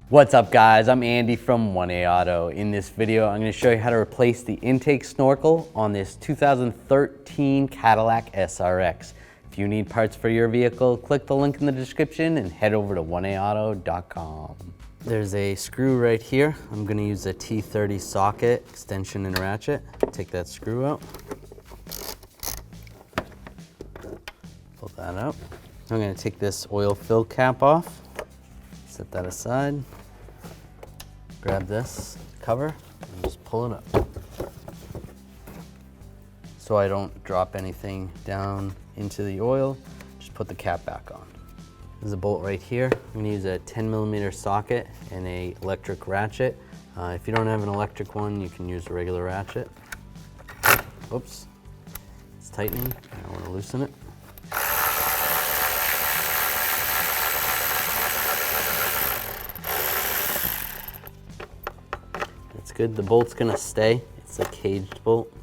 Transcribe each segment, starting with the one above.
What's up guys, I'm Andy from 1A Auto. In this video, I'm going to show you how to replace the intake snorkel on this 2013 Cadillac SRX. If you need parts for your vehicle, click the link in the description and head over to 1aauto.com. There's a screw right here. I'm going to use a T30 socket, extension and ratchet. Take that screw out. Pull that out. I'm going to take this oil fill cap off. Set that aside. Grab this cover and just pull it up. So I don't drop anything down into the oil, just put the cap back on. There's a bolt right here. I'm gonna use a 10mm socket and a electric ratchet. If you don't have an electric one, you can use a regular ratchet. Oops, it's tightening. I want to loosen it. That's good. The bolt's gonna stay. It's a caged bolt.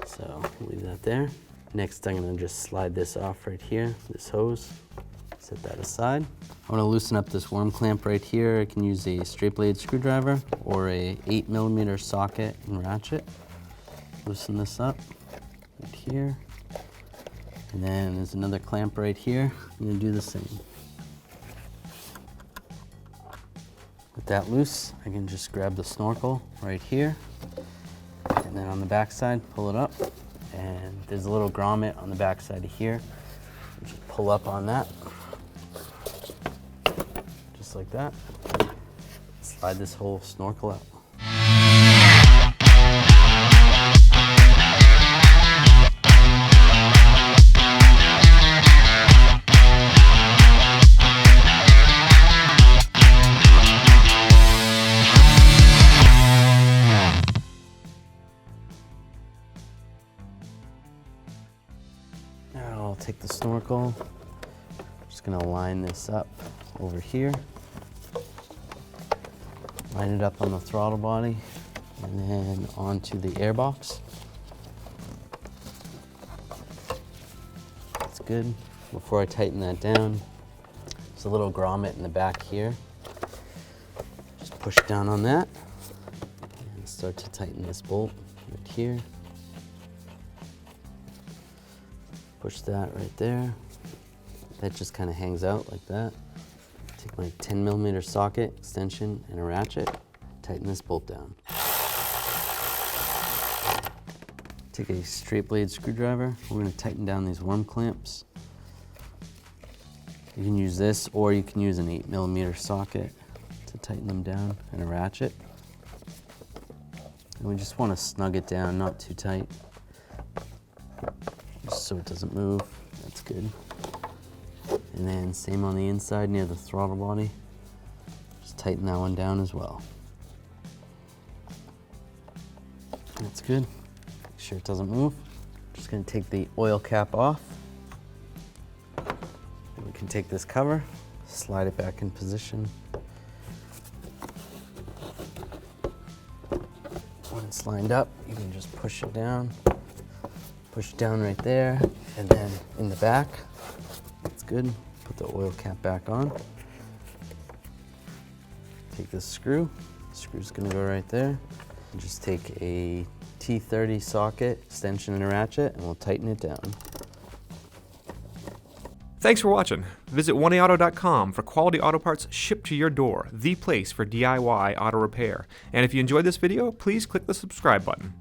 So leave that there. Next, I'm gonna just slide this off right here, this hose. Set that aside. I wanna loosen up this worm clamp right here. I can use a straight blade screwdriver or a 8mm socket and ratchet. Loosen this up right here. And then there's another clamp right here. I'm gonna do the same. With that loose, I can just grab the snorkel right here, and then on the back side, pull it up, and there's a little grommet on the back side of here. Just pull up on that, just like that. Slide this whole snorkel out. Now I'll take the snorkel, I'm just gonna line this up over here, line it up on the throttle body, and then onto the airbox. That's good. Before I tighten that down, there's a little grommet in the back here. Just push down on that and start to tighten this bolt right here. Push that right there. That just kind of hangs out like that. Take my 10mm socket, extension, and a ratchet. Tighten this bolt down. Take a straight blade screwdriver. We're going to tighten down these worm clamps. You can use this, or you can use an 8mm socket to tighten them down, and a ratchet. And we just want to snug it down, not too tight, just so it doesn't move. That's good. And then same on the inside near the throttle body. Just tighten that one down as well. That's good. Make sure it doesn't move. Just gonna take the oil cap off. And we can take this cover, slide it back in position. When it's lined up, you can just push it down. Push it down right there, and then in the back. That's good. Put the oil cap back on. Take this screw. The screw's gonna go right there. And just take a T30 socket, extension, and a ratchet, and we'll tighten it down. Thanks for watching. Visit 1aauto.com for quality auto parts shipped to your door, the place for DIY auto repair. And if you enjoyed this video, please click the subscribe button.